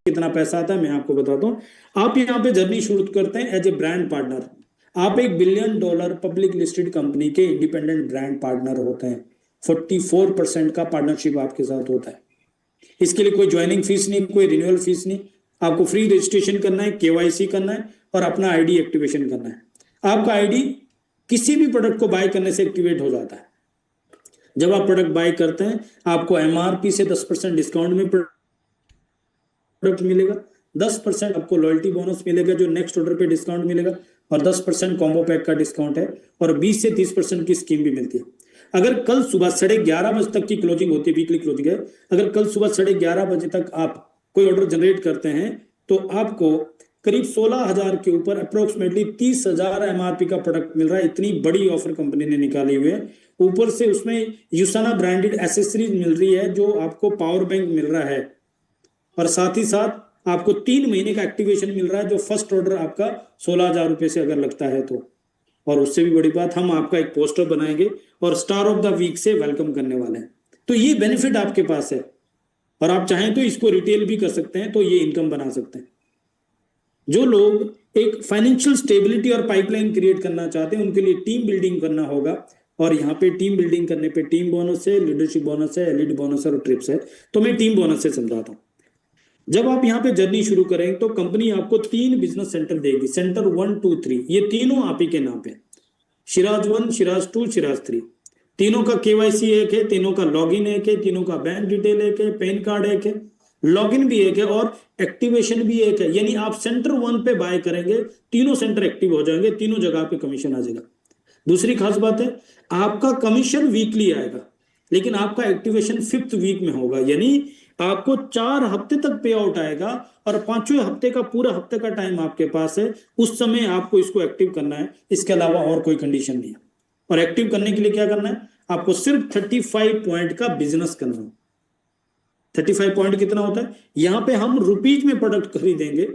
कितना पैसा आता है मैं आपको बताता हूँ। आप यहाँ पे जर्नी शुरू करते हैं एज ए ब्रांड पार्टनर। आप $1 बिलियन पब्लिक लिस्टेड कंपनी के इंडिपेंडेंट ब्रांड पार्टनर होते हैं। 44% का पार्टनरशिप आपके साथ होता है। इसके लिए कोई ज्वाइनिंग फीस नहीं, कोई रिन्यूअल फीस नहीं। आपको फ्री रजिस्ट्रेशन करना है, केवाईसी करना है और अपना आईडी एक्टिवेशन करना है। आपका आईडी किसी भी प्रोडक्ट को बाय करने से एक्टिवेट हो जाता है। जब आप प्रोडक्ट बाय करते हैं आपको एमआरपी से 10% डिस्काउंट में प्रोडक्ट मिलेगा, 10% आपको लॉयल्टी बोनस मिलेगा जो नेक्स्ट ऑर्डर पे डिस्काउंट मिलेगा, और 10% कॉम्बो पैक का डिस्काउंट है, और 20 से 30% की स्कीम भी मिलती है। अगर कल सुबह 11:30 बजे तक की क्लोजिंग होती है, वीकली क्लोजिंग है, अगर कल सुबह 11:30 बजे तक आप कोई ऑर्डर जनरेट करते हैं तो आपको करीब 16,000 के ऊपर अप्रोक्सीमेटली 30,000 एमआरपी का प्रोडक्ट मिल रहा है। इतनी बड़ी ऑफर कंपनी ने निकाली हुई है। ऊपर से उसमें यूसाना ब्रांडेड एसेसरीज मिल रही है, जो आपको पावर बैंक मिल रहा है, और साथ ही साथ आपको 3 महीने का एक्टिवेशन मिल रहा है, जो फर्स्ट ऑर्डर आपका 16,000 रुपए से अगर लगता है तो। और उससे भी बड़ी बात, हम आपका एक पोस्टर बनाएंगे और स्टार ऑफ द वीक से वेलकम करने वाले हैं। तो ये बेनिफिट आपके पास है, और आप चाहें तो इसको रिटेल भी कर सकते हैं, तो ये इनकम बना सकते हैं। जो लोग एक फाइनेंशियल स्टेबिलिटी और पाइपलाइन क्रिएट करना चाहते हैं उनके लिए टीम बिल्डिंग करना होगा, और यहाँ पे टीम बिल्डिंग करने पे टीम बोनस है, लीडरशिप बोनस है, एलईडी बोनस है और ट्रिप्स है। तो मैं टीम बोनस से समझाता हूँ। जब आप यहाँ पे जर्नी शुरू करें तो कंपनी आपको 3 बिजनेस सेंटर देगी, सेंटर 1, 2, 3। ये तीनों आप ही के नाम पे, सिराज 1, सिराज 2, सिराज 3। तीनों का केवाईसी एक है, तीनों का लॉगिन एक है, तीनों का बैंक डिटेल एक है, पैन कार्ड एक है, लॉगिन भी एक है और एक्टिवेशन भी एक है। यानी आप सेंटर 1 पे बाय करेंगे, तीनों सेंटर एक्टिव हो जाएंगे, तीनों जगह पे कमीशन आ जाएगा। दूसरी खास बात है, आपका कमीशन वीकली आएगा, लेकिन आपका एक्टिवेशन 5th वीक में होगा। यानी आपको 4 हफ्ते तक पे आउट आएगा, और 5वें हफ्ते का पूरा हफ्ते का टाइम आपके पास है, उस समय आपको इसको एक्टिव करना है। इसके अलावा और कोई कंडीशन नहीं है। और एक्टिव करने के लिए क्या करना है, आपको सिर्फ 35 पॉइंट का बिजनेस करना है। 35 पॉइंट कितना होता है, यहां पे हम रुपीज में प्रोडक्ट खरीदेंगे,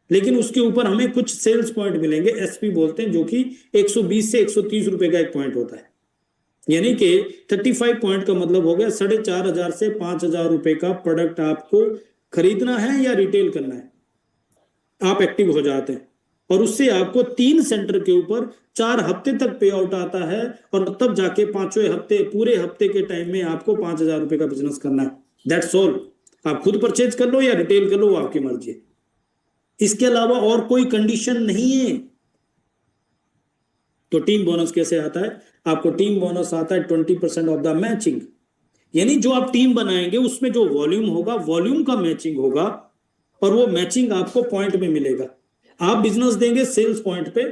लेकिन उसके ऊपर हमें कुछ सेल्स पॉइंट मिलेंगे, एसपी बोलते हैं, जो कि 120 से 130 रुपए का एक पॉइंट होता है। यानी कि 35 पॉइंट का मतलब हो गया 4,500 से 5,000 रुपए का प्रोडक्ट आपको खरीदना है या रिटेल करना है, आप एक्टिव हो जाते हैं, और उससे आपको 3 सेंटर के ऊपर 4 हफ्ते तक पे आउट आता है, और तब जाके 5वें हफ्ते, पूरे हफ्ते के टाइम में आपको 5,000 रुपए का बिजनेस करना है। That's all. आप खुद परचेज कर लो या रिटेल कर लो, वो आपकी मर्जी है। इसके अलावा और कोई कंडीशन नहीं है। तो टीम बोनस कैसे आता है, आपको टीम बोनस आता है 20% ऑफ द मैचिंग। यानी जो आप टीम बनाएंगे उसमें जो वॉल्यूम होगा, वॉल्यूम का मैचिंग होगा, और वो मैचिंग आपको पॉइंट में मिलेगा। आप बिजनेस देंगे सेल्स पॉइंट पे,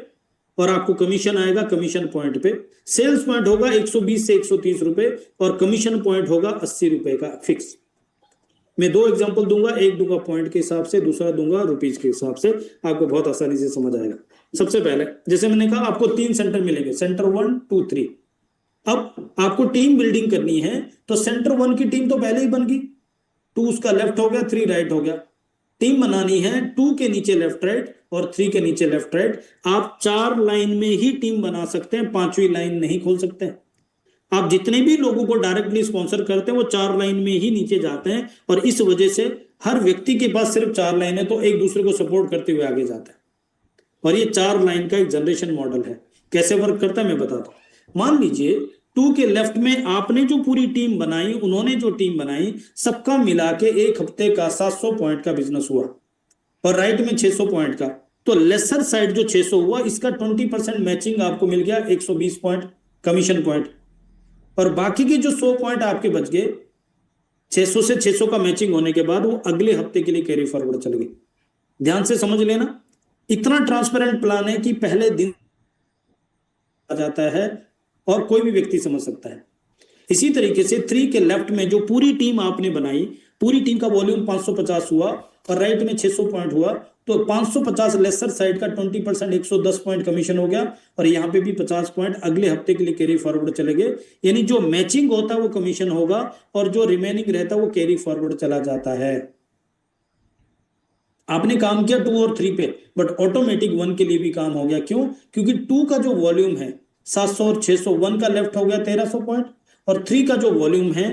और आपको कमीशन आएगा कमीशन पॉइंट पे। सेल्स पॉइंट होगा 120 से 130 रुपए, और कमीशन पॉइंट होगा 80 रुपए का फिक्स। मैं 2 एग्जांपल दूंगा, एक दूंगा पॉइंट के हिसाब से, दूसरा दूंगा रुपीज के हिसाब से, आपको बहुत आसानी से समझ आएगा। सबसे पहले जैसे मैंने कहा, आपको 3 सेंटर मिलेंगे, सेंटर 1, 2, 3। अब आपको टीम बिल्डिंग करनी है, तो सेंटर 1 की टीम तो पहले ही बन गई, 2 उसका लेफ्ट हो गया, 3 राइट हो गया। टीम बनानी है 2 के नीचे लेफ्ट राइट और 3 के नीचे लेफ्ट राइट। आप 4 लाइन में ही टीम बना सकते हैं, 5वीं लाइन नहीं खोल सकते। आप जितने भी लोगों को डायरेक्टली स्पॉन्सर करते हैं वो 4 लाइन में ही नीचे जाते हैं, और इस वजह से हर व्यक्ति के पास सिर्फ 4 लाइन है, तो एक दूसरे को सपोर्ट करते हुए आगे जाता है। और ये 4 लाइन का एक जनरेशन मॉडल है। कैसे वर्क करता है मैं बताता हूं। मान लीजिए 2 के लेफ्ट में आपने जो पूरी टीम बनाई, उन्होंने जो टीम बनाई, सबका मिला के 1 हफ्ते का 700 पॉइंट का बिजनेस हुआ, और राइट में 600 पॉइंट का। तो लेसर साइड जो 600 हुआ, इसका 20% मैचिंग आपको मिल गया, 120 पॉइंट कमीशन पॉइंट, और बाकी के जो 100 पॉइंट आपके बच गए, 600 से 600 का मैचिंग होने के बाद वो अगले हफ्ते के लिए कैरी फॉरवर्ड चल गए। ध्यान से समझ लेना, इतना ट्रांसपेरेंट प्लान है कि पहले दिन आ जाता है और कोई भी व्यक्ति समझ सकता है। इसी तरीके से 3 के लेफ्ट में जो पूरी टीम आपने बनाई, पूरी टीम का वॉल्यूम 550 हुआ, और राइट में 600 पॉइंट हुआ, तो 550 लेसर साइड का 20% 110 पॉइंट कमीशन हो गया, और यहां पे भी 50 पॉइंट अगले हफ्ते के लिए कैरी फॉरवर्ड चले गए। यानी जो मैचिंग होता है वो कमीशन होगा, और जो रिमेनिंग रहता है वो कैरी फॉरवर्ड चला जाता है। आपने काम किया 2 और 3 पे, बट ऑटोमेटिक 1 के लिए भी काम हो गया। क्यों? क्योंकि 2 का जो वॉल्यूम है 700 और 600, 1 का लेफ्ट हो गया 1300 पॉइंट, और 3 का जो वॉल्यूम है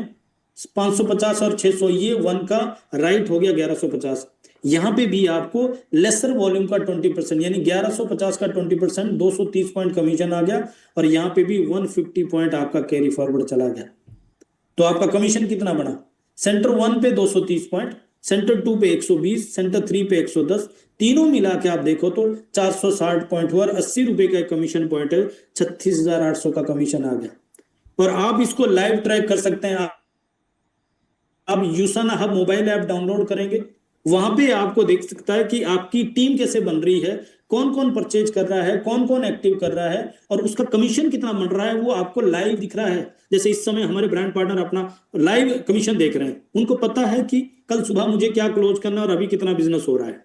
550 और 600, ये 1 का राइट हो गया 1150। यहां पे भी आपको लेसर वॉल्यूम का 20%, यानी 1150 का 20%, 230 पॉइंट कमीशन आ गया, और यहां पे भी 150 पॉइंट आपका कैरी फॉरवर्ड चला गया। तो आपका कमीशन कितना बना? सेंटर 1 पे 230 पॉइंट, सेंटर 2 पे 120, सेंटर 3 पे 110, तीनों मिला के आप देखो तो 460 पॉइंट हुआ, 80 रुपए का कमीशन पॉइंट है, 36,800 का कमीशन आ गया। और आप इसको लाइव ट्रैक कर सकते हैं। आप यूसाना हब मोबाइल ऐप डाउनलोड करेंगे, वहां पे आपको देख सकता है कि आपकी टीम कैसे बन रही है, कौन कौन परचेज कर रहा है, कौन कौन एक्टिव कर रहा है, और उसका कमीशन कितना बन रहा है, वो आपको लाइव दिख रहा है। जैसे इस समय हमारे ब्रांड पार्टनर अपना लाइव कमीशन देख रहे हैं, उनको पता है कि कल सुबह मुझे क्या क्लोज करना और अभी कितना बिजनेस हो रहा है।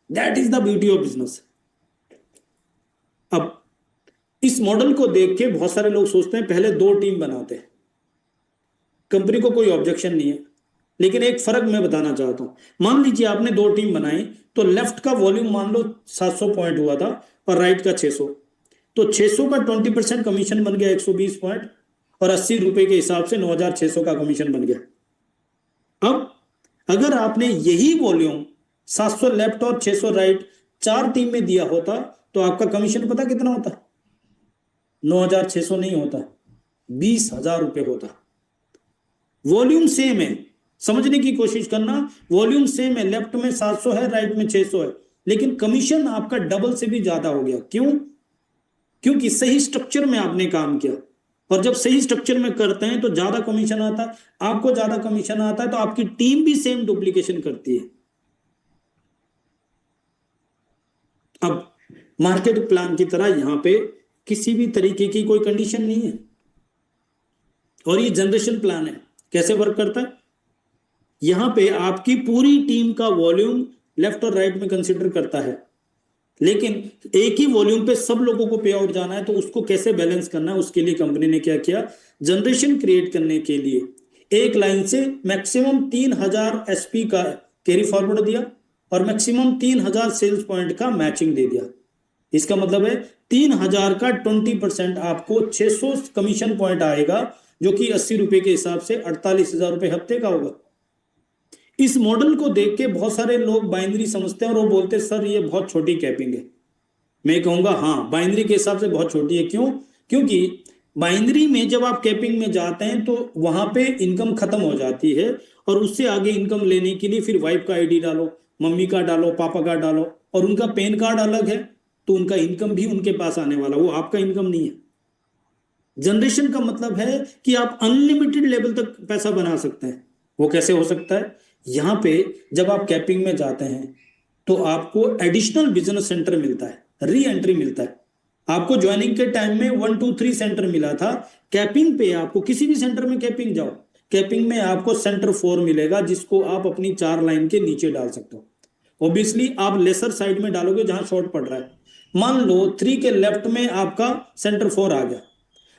That is the beauty of business. अब इस मॉडल को देख के बहुत सारे लोग सोचते हैं पहले 2 टीम बनाते हैं। कंपनी को कोई ऑब्जेक्शन नहीं है, लेकिन एक फर्क मैं बताना चाहता हूं। मान लीजिए आपने 2 टीम बनाई, तो लेफ्ट का वॉल्यूम मान लो 700 पॉइंट हुआ था और राइट का 600, तो 600 का 20% कमीशन बन गया 120 पॉइंट, और 80 रुपए के हिसाब से 9,600 का कमीशन बन गया। अब अगर आपने यही वॉल्यूम 700 लेफ्ट और 600 राइट 4 टीम में दिया होता, तो आपका कमीशन पता कितना होता? 9,600 नहीं होता, 20,000 रुपए होता। वॉल्यूम सेम है, समझने की कोशिश करना। वॉल्यूम सेम है, लेफ्ट में 700 है, राइट में 600 है, लेकिन कमीशन आपका डबल से भी ज्यादा हो गया। क्यों? क्योंकि सही स्ट्रक्चर में आपने काम किया, और जब सही स्ट्रक्चर में करते हैं तो ज्यादा कमीशन आता है। आपको ज्यादा कमीशन आता है तो आपकी टीम भी सेम डुप्लीकेशन करती है। अब मार्केट प्लान की तरह यहां पे किसी भी तरीके की कोई कंडीशन नहीं है, और ये जनरेशन प्लान है। कैसे वर्क करता है? यहां पे आपकी पूरी टीम का वॉल्यूम लेफ्ट और राइट में कंसीडर करता है, लेकिन एक ही वॉल्यूम पे सब लोगों को पे आउट जाना है, तो उसको कैसे बैलेंस करना है, उसके लिए कंपनी ने क्या किया, जनरेशन क्रिएट करने के लिए एक लाइन से मैक्सिमम 3,000 एसपी का कैरी फॉरवर्ड दिया, और मैक्सिमम 3,000 सेल्स पॉइंट का मैचिंग दे दिया। इसका मतलब है 3,000 का 20% आपको 600 कमीशन पॉइंट आएगा, जो कि 80 रुपए के हिसाब से 48,000 रुपए हफ्ते का होगा। इस मॉडल को देख के बहुत सारे लोग बाइनरी समझते हैं, और वो बोलते हैं सर ये बहुत छोटी कैपिंग है। मैं कहूंगा हाँ, बाइनरी के हिसाब से बहुत छोटी है। क्यों? क्योंकि बाइनरी में जब आप कैपिंग में जाते हैं तो वहां पे इनकम खत्म हो जाती है, और उससे आगे इनकम लेने के लिए फिर वाइफ का आईडी डालो, मम्मी का डालो, पापा का डालो, और उनका पैन कार्ड अलग है, तो उनका इनकम भी उनके पास आने वाला, वो आपका इनकम नहीं है। जनरेशन का मतलब है कि आप अनलिमिटेड लेवल तक पैसा बना सकते हैं। वो कैसे हो सकता है? यहां पे जब आप कैपिंग में जाते हैं तो आपको एडिशनल बिजनेस सेंटर मिलता है, री एंट्री मिलता है। आपको ज्वाइनिंग के टाइम में 1 2 3 सेंटर मिला था, कैपिंग पे आपको किसी भी सेंटर में कैपिंग जाओ, कैपिंग में आपको सेंटर 4 मिलेगा, जिसको आप अपनी 4 लाइन के नीचे डाल सकते हो। ऑब्वियसली आप लेसर साइड में डालोगे जहां शॉर्ट पड़ रहा है। मान लो 3 के लेफ्ट में आपका सेंटर 4 आ गया।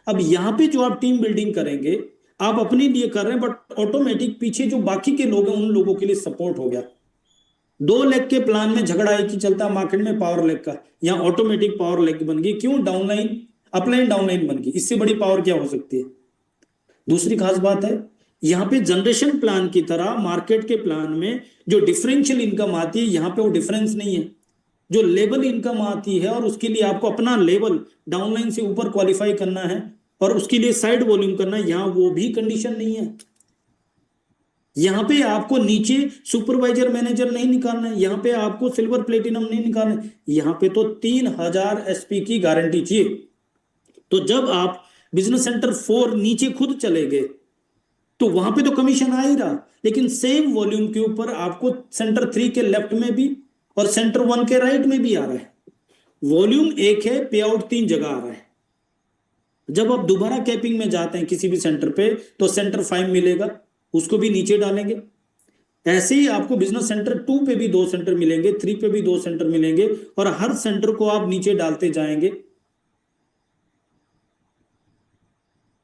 अब यहां पे जो आप टीम बिल्डिंग करेंगे, आप अपने लिए कर रहे हैं, बट ऑटोमेटिक पीछे जो बाकी के लोग हैं उन लोगों के लिए सपोर्ट हो गया। 2 लेग के प्लान में झगड़ा एक ही चलता है मार्केट में, पावर लेग का। यहाँ ऑटोमेटिक पावर लेग बन गई। क्यों? डाउनलाइन अपलाइन डाउनलाइन बन गई। इससे बड़ी पावर क्या हो सकती है? दूसरी खास बात है, यहाँ पे जनरेशन प्लान की तरह मार्केट के प्लान में जो डिफरेंशियल इनकम आती है, यहाँ पे वो डिफरेंस नहीं है। जो लेवल इनकम आती है, और उसके लिए आपको अपना लेवल डाउनलाइन से ऊपर क्वालिफाई करना है, और उसके लिए साइड वॉल्यूम करना है, यहाँ वो भी कंडीशन नहीं है। यहाँ पे आपको नीचे सुपरवाइजर मैनेजर नहीं निकालना है, यहाँ पे आपको सिल्वर प्लेटिनम नहीं निकालना है, यहाँ पे तो 3,000 एसपी की गारंटी चाहिए। तो जब आप बिजनेस सेंटर 4 नीचे खुद चले गए, तो वहां पे तो कमीशन आ ही रहा, लेकिन सेम वॉल्यूम के ऊपर आपको सेंटर 3 के लेफ्ट में भी और सेंटर 1 के राइट में भी आ रहा है। वॉल्यूम एक है, पे आउट 3 जगह आ रहा है। जब आप दोबारा कैपिंग में जाते हैं किसी भी सेंटर पे, तो सेंटर 5 मिलेगा, उसको भी नीचे डालेंगे। ऐसे ही आपको बिजनेस सेंटर 2 पे भी 2 सेंटर मिलेंगे, 3 पे भी 2 सेंटर मिलेंगे, और हर सेंटर को आप नीचे डालते जाएंगे।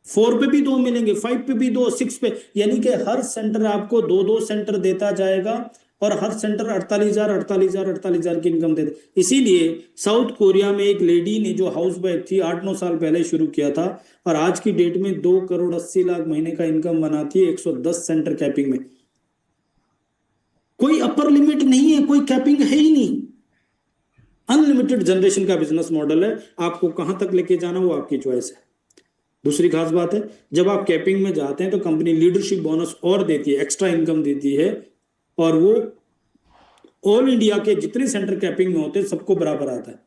4 पे भी 2 मिलेंगे, 5 पे भी 2, 6 पे, यानी कि हर सेंटर आपको 2 2 सेंटर देता जाएगा, और हर सेंटर 48,000 48,000 48,000 की इनकम देता। इसीलिए साउथ कोरिया में एक लेडी ने जो हाउस वाइफ थी 8 9 साल पहले शुरू किया था, और आज की डेट में 2,80,00,000 महीने का इनकम बनाती है 110 सेंटर कैपिंग में। कोई अपर लिमिट नहीं है, कोई कैपिंग है ही नहीं। अनलिमिटेड जनरेशन का बिजनेस मॉडल है, आपको कहां तक लेके जाना वो आपकी चॉइस है। दूसरी खास बात है, जब आप कैपिंग में जाते हैं तो कंपनी लीडरशिप बोनस और देती है, एक्स्ट्रा इनकम देती है, और वो ऑल इंडिया के जितने सेंटर कैपिंग में होते हैं सबको बराबर आता है।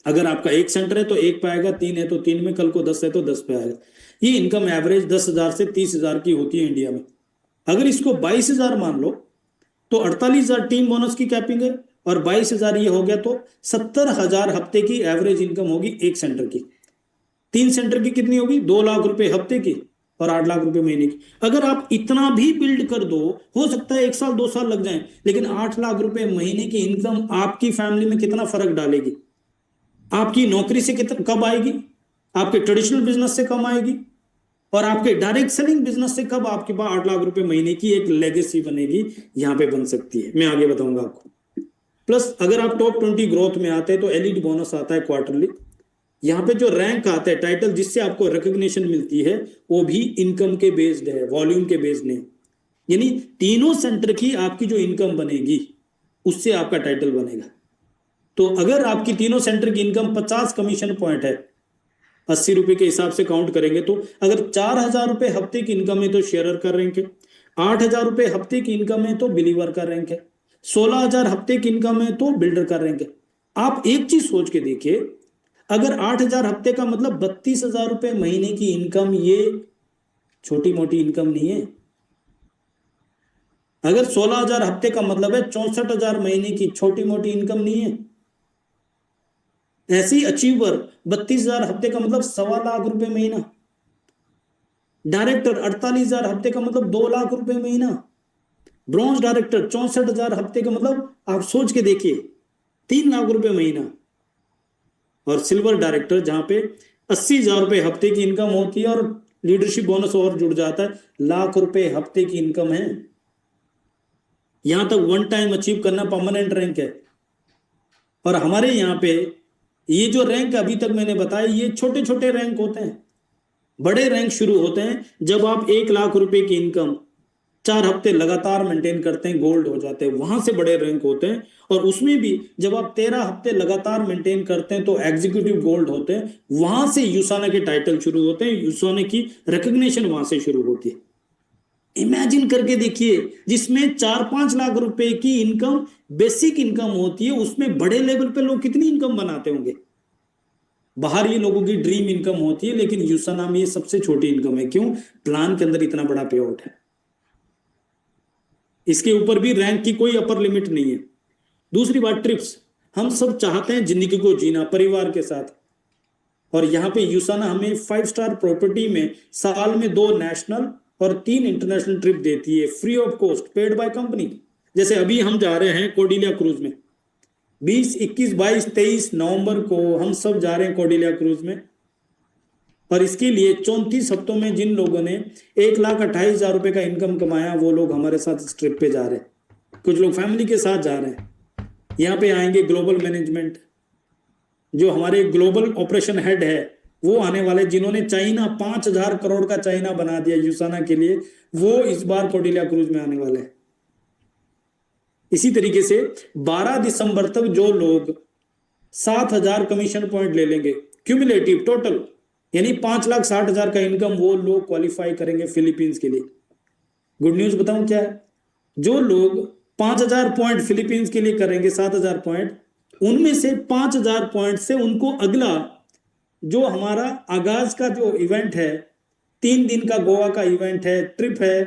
अगर आपका एक सेंटर है तो एक पे आएगा, तीन है तो तीन में, कल को 10 है तो 10 पे आएगा। ये इनकम एवरेज 10,000 से 30,000 की होती है इंडिया में। अगर इसको 22,000 मान लो तो 48,000 टीम बोनस की कैपिंग है, और 22,000 ये हो गया तो 70,000 हफ्ते की एवरेज इनकम होगी एक सेंटर की। तीन सेंटर की कितनी होगी? 2 लाख रुपए हफ्ते की और 8 लाख रुपए महीने की। अगर आप इतना भी बिल्ड कर दो, हो सकता है 1 साल 2 साल लग जाए, लेकिन 8 लाख रुपए महीने की इनकम आपकी फैमिली में कितना फर्क डालेगी? आपकी नौकरी से कितना कब आएगी, आपके ट्रेडिशनल बिजनेस से कम आएगी, और आपके डायरेक्ट सेलिंग बिजनेस से कब आपके पास 8 लाख रुपए महीने की एक लेगेसी बनेगी, यहां पे बन सकती है। मैं आगे बताऊंगा आपको। प्लस अगर आप टॉप 20 ग्रोथ में आते हैं तो एलिट बोनस आता है क्वार्टरली। यहाँ पे जो रैंक आता है, टाइटल जिससे आपको रिकॉग्निशन मिलती है, वो भी इनकम के बेस्ड है, वॉल्यूम के बेस्ड नहीं। यानी तीनों सेंटर की आपकी जो इनकम बनेगी उससे आपका टाइटल बनेगा। तो अगर आपकी तीनों सेंटर की इनकम 50 कमीशन पॉइंट है, 80 रुपए के हिसाब से काउंट करेंगे, तो अगर 4,000 रुपए हफ्ते की इनकम है तो शेयरर का रैंक है, 8,000 रुपए हफ्ते की इनकम है तो बिलीवर का रैंक है, 16,000 हफ्ते की इनकम है तो बिल्डर का रैंक है। आप एक चीज सोच के देखिए, अगर 8,000 हफ्ते का मतलब 32,000 रुपए महीने की इनकम, ये छोटी मोटी इनकम नहीं है। अगर 16,000 हफ्ते का मतलब है 64,000 महीने की, छोटी मोटी इनकम नहीं है। ऐसी अचीवर 32,000 हफ्ते का मतलब 1.25 लाख रुपए महीना। डायरेक्टर 48,000 हफ्ते का मतलब 2 लाख रुपए महीना। ब्रॉन्ज डायरेक्टर 64,000 हफ्ते का मतलब आप सोच के देखिए 3 लाख रुपए महीना। और सिल्वर डायरेक्टर जहां पे 80,000 रुपए हफ्ते की इनकम होती है और लीडरशिप बोनस और जुड़ जाता है, लाख रुपए हफ्ते की इनकम है। यहां तक वन टाइम अचीव करना परमानेंट रैंक है। और हमारे यहाँ पे ये जो रैंक अभी तक मैंने बताया, ये छोटे छोटे रैंक होते हैं। बड़े रैंक शुरू होते हैं जब आप 1 लाख रुपए की इनकम 4 हफ्ते लगातार मेंटेन करते हैं, गोल्ड हो जाते हैं, वहां से बड़े रैंक होते हैं। और उसमें भी जब आप 13 हफ्ते लगातार मेंटेन करते हैं तो एग्जीक्यूटिव गोल्ड होते हैं। वहां से यूसाना के टाइटल शुरू होते हैं, यूसाना की रिकॉग्निशन वहां से शुरू होती है। इमेजिन करके देखिए, जिसमें 4-5 लाख रुपए की इनकम बेसिक इनकम होती है, उसमें बड़े लेवल पे लोग कितनी इनकम बनाते होंगे। बाहर ये लोगों की ड्रीम इनकम होती है, लेकिन यूसाना में ये सबसे छोटी इनकम है। क्यों? प्लान के अंदर इतना बड़ा पे आउट है। इसके ऊपर भी रैंक की कोई अपर लिमिट नहीं है। दूसरी बात, ट्रिप्स। हम सब चाहते हैं जिंदगी को जीना परिवार के साथ, और यहाँ पे यूसाना हमें 5 स्टार प्रॉपर्टी में साल में 2 नेशनल और 3 इंटरनेशनल ट्रिप देती है, free of cost, paid by company. जैसे अभी हम जा रहे हैं कोडिलिया क्रूज में, 20, 21, 22, 23 नवंबर को हम सब जा रहे हैं कोडिलिया क्रूज में। और इसके लिए 34 हफ्तों में जिन लोगों ने 1,28,000 रुपए का इनकम कमाया, वो लोग हमारे साथ इस ट्रिप पे जा रहे हैं। कुछ लोग फैमिली के साथ जा रहे हैं। यहाँ पे आएंगे ग्लोबल मैनेजमेंट, जो हमारे ग्लोबल ऑपरेशन हेड है वो आने वाले, जिन्होंने चाइना 5,000 करोड़ का चाइना बना दिया यूसाना के लिए, वो इस बार कोडिलिया क्रूज में आने वाले हैं। इसी तरीके से 12 दिसंबर तक जो लोग 7,000 कमीशन पॉइंट ले लेंगे क्यूमुलेटिव टोटल, यानी 5,60,000 का इनकम, वो लोग क्वालिफाई करेंगे फिलीपींस के लिए। गुड न्यूज बताऊं क्या है? जो लोग 5,000 पॉइंट फिलीपींस के लिए करेंगे, 7,000 पॉइंट, उनमें से 5,000 पॉइंट से उनको अगला जो हमारा आगाज का जो इवेंट है, 3 दिन का गोवा का इवेंट है, ट्रिप है,